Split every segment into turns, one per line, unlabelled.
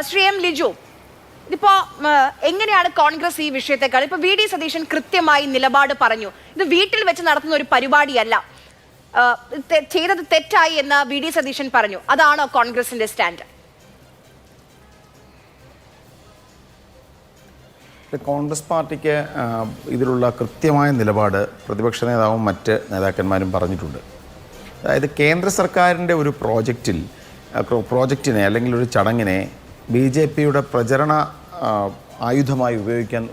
Shri M Liju, ഇതിപ്പോ എങ്ങനെയാണ് കോൺഗ്രസ് ഈ വിഷയത്തെക്കാൾ ഇപ്പൊ വി ഡി സതീശൻ കൃത്യമായി നിലപാട് പറഞ്ഞു. ഇത് വീട്ടിൽ വെച്ച് നടത്തുന്ന ഒരു പരിപാടിയല്ല, ചെയ്തത് തെറ്റായി എന്ന് വി ഡി സതീശൻ പറഞ്ഞു. അതാണോ കോൺഗ്രസിന്റെ സ്റ്റാൻഡ്?
കോൺഗ്രസ് പാർട്ടിക്ക് ഇതിലുള്ള കൃത്യമായ നിലപാട് പ്രതിപക്ഷ നേതാവും മറ്റ് നേതാക്കന്മാരും പറഞ്ഞിട്ടുണ്ട്. അതായത് കേന്ദ്ര സർക്കാരിൻ്റെ ഒരു പ്രോജക്റ്റിനെ അല്ലെങ്കിൽ ഒരു ചടങ്ങിനെ BJPയുടെ പ്രചരണ ആയുധമായി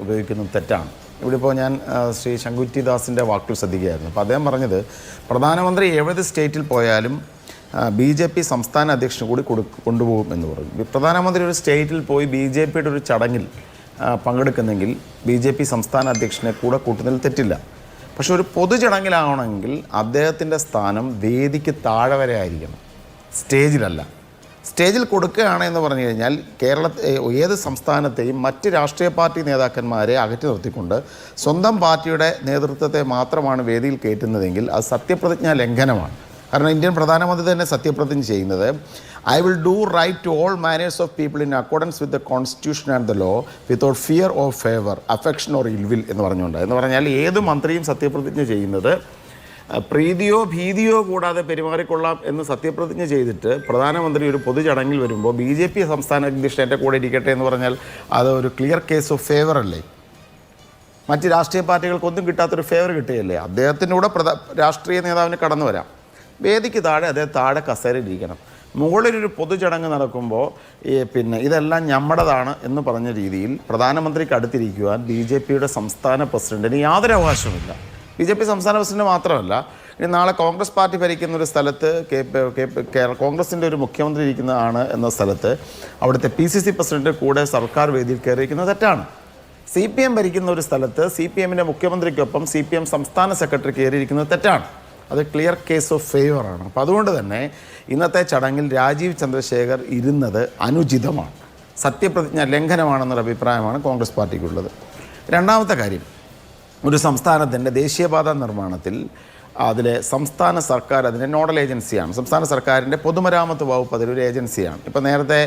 ഉപയോഗിക്കുന്നത് തെറ്റാണ്. ഇവിടെ ഇപ്പോൾ ഞാൻ ശ്രീ ശങ്കുറ്റി ദാസിൻ്റെ വാക്കുകൾ ശ്രദ്ധിക്കുകയായിരുന്നു. അപ്പോൾ അദ്ദേഹം പറഞ്ഞത് പ്രധാനമന്ത്രി ഏത് സ്റ്റേറ്റിൽ പോയാലും BJP സംസ്ഥാന അധ്യക്ഷന് കൂടി കൊണ്ടുപോകും എന്ന് പറഞ്ഞു. പ്രധാനമന്ത്രി ഒരു സ്റ്റേറ്റിൽ പോയി BJPയുടെ ഒരു ചടങ്ങിൽ പങ്കെടുക്കുന്നെങ്കിൽ BJP സംസ്ഥാന അധ്യക്ഷനെ കൂടെ കൂട്ടുന്നതിൽ തെറ്റില്ല. പക്ഷെ ഒരു പൊതുചടങ്ങിലാവണമെങ്കിൽ അദ്ദേഹത്തിൻ്റെ സ്ഥാനം വേദിക്ക് താഴെ വരെ ആയിരിക്കണം, സ്റ്റേജിലല്ല. സ്റ്റേജിൽ കൊടുക്കുകയാണ് എന്ന് പറഞ്ഞു കഴിഞ്ഞാൽ ഏത് സംസ്ഥാനത്തെയും മറ്റ് രാഷ്ട്രീയ പാർട്ടി നേതാക്കന്മാരെ അകറ്റി നിർത്തിക്കൊണ്ട് സ്വന്തം പാർട്ടിയുടെ നേതൃത്വത്തെ മാത്രമാണ് വേദിയിൽ കയറ്റുന്നതെങ്കിൽ അത് സത്യപ്രതിജ്ഞാ ലംഘനമാണ്. കാരണം ഇന്ത്യൻ പ്രധാനമന്ത്രി തന്നെ സത്യപ്രതിജ്ഞ ചെയ്യുന്നത് I will do right to all manners of people in accordance with the constitution and the law without fear or favour affection or ill will എന്ന് പറഞ്ഞുകൊണ്ട്. എന്ന് പറഞ്ഞാൽ ഏത് മന്ത്രിയും സത്യപ്രതിജ്ഞ ചെയ്യുന്നത് പ്രീതിയോ ഭീതിയോ കൂടാതെ പെരുമാറിക്കൊള്ളാം എന്ന് സത്യപ്രതിജ്ഞ ചെയ്തിട്ട് പ്രധാനമന്ത്രി ഒരു പൊതുചടങ്ങിൽ വരുമ്പോൾ BJP സംസ്ഥാന അധ്യക്ഷൻ എൻ്റെ കൂടെ ഇരിക്കട്ടെ എന്ന് പറഞ്ഞാൽ അത് ഒരു ക്ലിയർ കേസ് ഓഫ് ഫേവർ അല്ലേ? മറ്റ് രാഷ്ട്രീയ പാർട്ടികൾക്കൊന്നും കിട്ടാത്തൊരു ഫേവർ കിട്ടുകയല്ലേ? അദ്ദേഹത്തിൻ്റെ കൂടെ രാഷ്ട്രീയ നേതാവിന് കടന്നു വരാം, വേദിക്ക് താഴെ അദ്ദേഹം താഴെ കസേരയിലിരിക്കണം. മുകളിലൊരു പൊതുചടങ്ങ് നടക്കുമ്പോൾ ഇതെല്ലാം നമ്മുടേതാണ് എന്ന് പറഞ്ഞ രീതിയിൽ പ്രധാനമന്ത്രിക്ക് അടുത്തിരിക്കുവാൻ BJPയുടെ സംസ്ഥാന പ്രസിഡന്റിന് യാതൊരു അവകാശവുമില്ല. BJP സംസ്ഥാന പ്രസിഡന്റ് മാത്രമല്ല, ഇനി നാളെ കോൺഗ്രസ് പാർട്ടി ഭരിക്കുന്ന ഒരു സ്ഥലത്ത് കോൺഗ്രസിൻ്റെ ഒരു മുഖ്യമന്ത്രി ഇരിക്കുന്നതാണ് എന്ന സ്ഥലത്ത് അവിടുത്തെ PCC പ്രസിഡന്റ് കൂടെ സർക്കാർ വേദിയിൽ കയറിയിരിക്കുന്നത് തെറ്റാണ്. CPM ഭരിക്കുന്ന ഒരു സ്ഥലത്ത് CPMൻ്റെ മുഖ്യമന്ത്രിക്കൊപ്പം CPM സംസ്ഥാന സെക്രട്ടറി കയറിയിരിക്കുന്നത് തെറ്റാണ്. അത് ക്ലിയർ കേസ് ഓഫ് ഫേവറാണ്. അപ്പോൾ അതുകൊണ്ട് തന്നെ ഇന്നത്തെ ചടങ്ങിൽ രാജീവ് ചന്ദ്രശേഖർ ഇരുന്നത് അനുചിതമാണ്, സത്യപ്രതിജ്ഞ ലംഘനമാണെന്നൊരു അഭിപ്രായമാണ് കോൺഗ്രസ് പാർട്ടിക്കുള്ളത്. രണ്ടാമത്തെ കാര്യം, ഒരു സംസ്ഥാനത്തിൻ്റെ ദേശീയപാത നിർമ്മാണത്തിൽ അതിലെ സംസ്ഥാന സർക്കാർ അതിൻ്റെ നോഡൽ ഏജൻസിയാണ്. സംസ്ഥാന സർക്കാരിൻ്റെ പൊതുമരാമത്ത് വകുപ്പ് അതിലൊരു ഏജൻസിയാണ്. ഇപ്പോൾ നേരത്തെ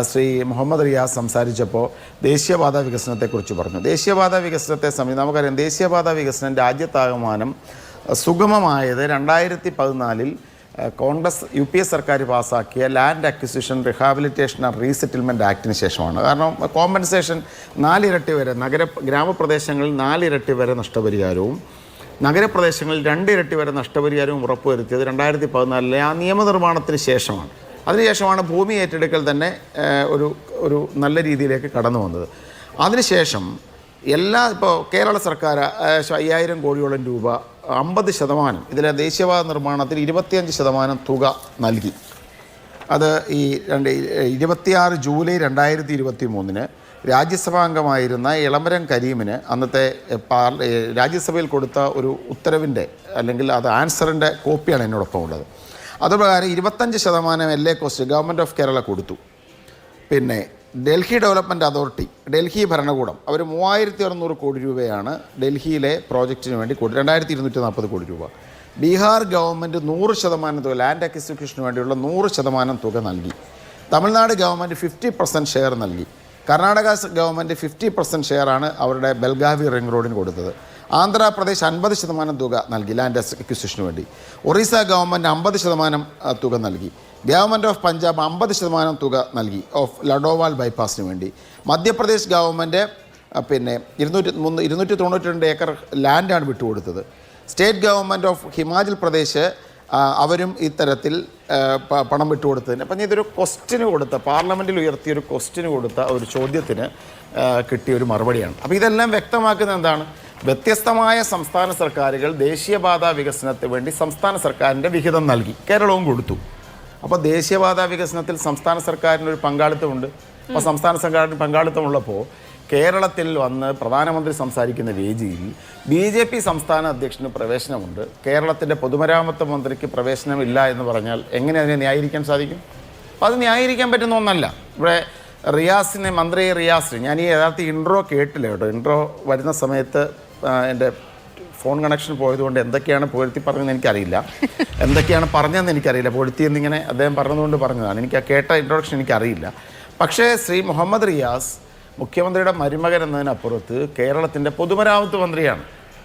ശ്രീ മുഹമ്മദ് റിയാസ് സംസാരിച്ചപ്പോൾ ദേശീയപാത വികസനത്തെക്കുറിച്ച് പറഞ്ഞു. ദേശീയപാത വികസനത്തെ നമുക്കറിയാം, ദേശീയപാത വികസനം രാജ്യത്താകമാനം സുഗമമായത് 2014 കോൺഗ്രസ് UPA സർക്കാർ പാസ്സാക്കിയ land acquisition rehabilitation and resettlement ആക്ടിന് ശേഷമാണ്. കാരണം കോമ്പൻസേഷൻ 4 ഇരട്ടി വരെ ഗ്രാമപ്രദേശങ്ങളിൽ 4 ഇരട്ടി വരെ നഷ്ടപരിഹാരവും നഗരപ്രദേശങ്ങളിൽ 2 ഇരട്ടി വരെ നഷ്ടപരിഹാരവും ഉറപ്പുവരുത്തിയത് 2014 ആ നിയമനിർമ്മാണത്തിന് ശേഷമാണ്. അതിനുശേഷമാണ് ഭൂമി ഏറ്റെടുക്കൽ തന്നെ ഒരു നല്ല രീതിയിലേക്ക് കടന്നു വന്നത്. അതിനുശേഷം ഇപ്പോൾ കേരള സർക്കാർ 5000 കോടിയോളം രൂപ 50% ഇതിലെ ദേശീയപാത നിർമ്മാണത്തിൽ 25% തുക നൽകി. അത് ഈ 26 ജൂലൈ 2023 രാജ്യസഭാംഗമായിരുന്ന ഇളമരം കരീമിന് അന്നത്തെ രാജ്യസഭയിൽ കൊടുത്ത ഒരു ഉത്തരവിൻ്റെ അല്ലെങ്കിൽ അത് ആൻസറിൻ്റെ കോപ്പിയാണ് എന്നോടൊപ്പം ഉള്ളത്. അതുപ്രകാരം 25% LA cost government of Kerala കൊടുത്തു. പിന്നെ ഡൽഹി ഡെവലപ്മെൻറ്റ് അതോറിറ്റി, ഡൽഹി ഭരണകൂടം, അവർ 3600 കോടി രൂപയാണ് ഡൽഹിയിലെ പ്രോജക്റ്റിന് വേണ്ടി 2240 കോടി രൂപ. ബീഹാർ ഗവൺമെൻറ് 100% തുക, ലാൻഡ് അക്വിസിഷന് വേണ്ടിയുള്ള 100% തുക നൽകി. തമിഴ്നാട് ഗവൺമെൻറ് 50% ഷെയർ നൽകി. കർണാടക ഗവൺമെൻറ് 50% ഷെയറാണ് അവരുടെ ബെൽഗാവി റിംഗ് റോഡിന് കൊടുത്തത്. ആന്ധ്രാപ്രദേശ് 50% തുക നൽകി ലാൻഡ് അക്വിസിഷന് വേണ്ടി. ഒറീസ ഗവൺമെൻറ് 50% തുക നൽകി. ഗവൺമെൻറ് ഓഫ് പഞ്ചാബ് 50% തുക നൽകി ലഡോവാൾ ബൈപ്പാസിന് വേണ്ടി. മധ്യപ്രദേശ് ഗവൺമെൻറ് 292 ഏക്കർ ലാൻഡാണ് വിട്ടുകൊടുത്തത്. State government of Himachal Pradesh അവരും ഇത്തരത്തിൽ പണം വിട്ടുകൊടുത്തതിന് അപ്പം ഇതൊരു ക്വസ്റ്റ്യന് കൊടുത്ത പാർലമെൻറ്റിൽ ഉയർത്തിയൊരു ക്വസ്റ്റ്യന് കൊടുത്ത ഒരു ചോദ്യത്തിന് കിട്ടിയൊരു മറുപടിയാണ്. അപ്പോൾ ഇതെല്ലാം വ്യക്തമാക്കുന്നത് എന്താണ്? വ്യത്യസ്തമായ സംസ്ഥാന സർക്കാരുകൾ ദേശീയപാത വികസനത്തിന് വേണ്ടി സംസ്ഥാന സർക്കാരിൻ്റെ വിഹിതം നൽകി, കേരളവും കൊടുത്തു. അപ്പോൾ ദേശീയപാത വികസനത്തിൽ സംസ്ഥാന സർക്കാരിനൊരു പങ്കാളിത്തമുണ്ട്. അപ്പോൾ സംസ്ഥാന സർക്കാരിന് പങ്കാളിത്തമുള്ളപ്പോൾ കേരളത്തിൽ വന്ന് പ്രധാനമന്ത്രി സംസാരിക്കുന്ന വേദിയിൽ BJP സംസ്ഥാന അധ്യക്ഷന് പ്രവേശനമുണ്ട്, കേരളത്തിൻ്റെ പൊതുമരാമത്ത് മന്ത്രിക്ക് പ്രവേശനമില്ല എന്ന് പറഞ്ഞാൽ എങ്ങനെ അതിനെ ന്യായീകരിക്കാൻ സാധിക്കും? അപ്പോൾ അത് ന്യായീകരിക്കാൻ പറ്റുന്ന ഒന്നല്ല. ഇവിടെ മന്ത്രി റിയാസിന് ഞാൻ ഈ യഥാർത്ഥ ഇൻട്രോ കേട്ടില്ല കേട്ടോ. ഇൻട്രോ വരുന്ന സമയത്ത് എൻ്റെ ഫോൺ കണക്ഷൻ പോയതുകൊണ്ട് എന്തൊക്കെയാണ് പുകഴ്ത്തി പറഞ്ഞതെന്ന് എനിക്കറിയില്ല, എന്തൊക്കെയാണ് പറഞ്ഞതെന്ന് എനിക്കറിയില്ല. പൊഴുത്തി എന്നിങ്ങനെ അദ്ദേഹം പറഞ്ഞതുകൊണ്ട് പറഞ്ഞതാണ്. എനിക്ക് ആ കേട്ട ഇൻട്രൊഡക്ഷൻ എനിക്കറിയില്ല. പക്ഷേ ശ്രീ മുഹമ്മദ് റിയാസ് മുഖ്യമന്ത്രിയുടെ മരുമകൻ എന്നതിനപ്പുറത്ത് കേരളത്തിൻ്റെ പൊതുമരാമത്ത് മന്ത്രിയാണ്.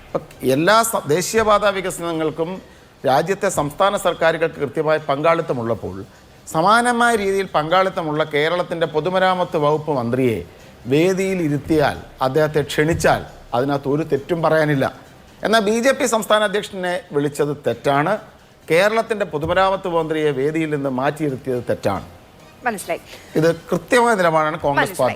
അപ്പം എല്ലാ ദേശീയപാത വികസനങ്ങൾക്കും രാജ്യത്തെ സംസ്ഥാന സർക്കാരുകൾക്ക് കൃത്യമായ പങ്കാളിത്തമുള്ളപ്പോൾ സമാനമായ രീതിയിൽ പങ്കാളിത്തമുള്ള കേരളത്തിൻ്റെ പൊതുമരാമത്ത് വകുപ്പ് മന്ത്രിയെ വേദിയിൽ ഇരുത്തിയാൽ, അദ്ദേഹത്തെ ക്ഷണിച്ചാൽ അതിനകത്ത് ഒരു തെറ്റും പറയാനില്ല. എന്നാൽ BJP സംസ്ഥാന അധ്യക്ഷനെ വിളിച്ചത് തെറ്റാണ്. കേരളത്തിൻ്റെ പൊതുമരാമത്ത് മന്ത്രിയെ വേദിയിൽ നിന്ന് മാറ്റിയിരുത്തിയത് തെറ്റാണ്.
മനസ്സിലായി.
ഇത് കൃത്യമായ നിലപാടാണ് കോൺഗ്രസ് പാർട്ടി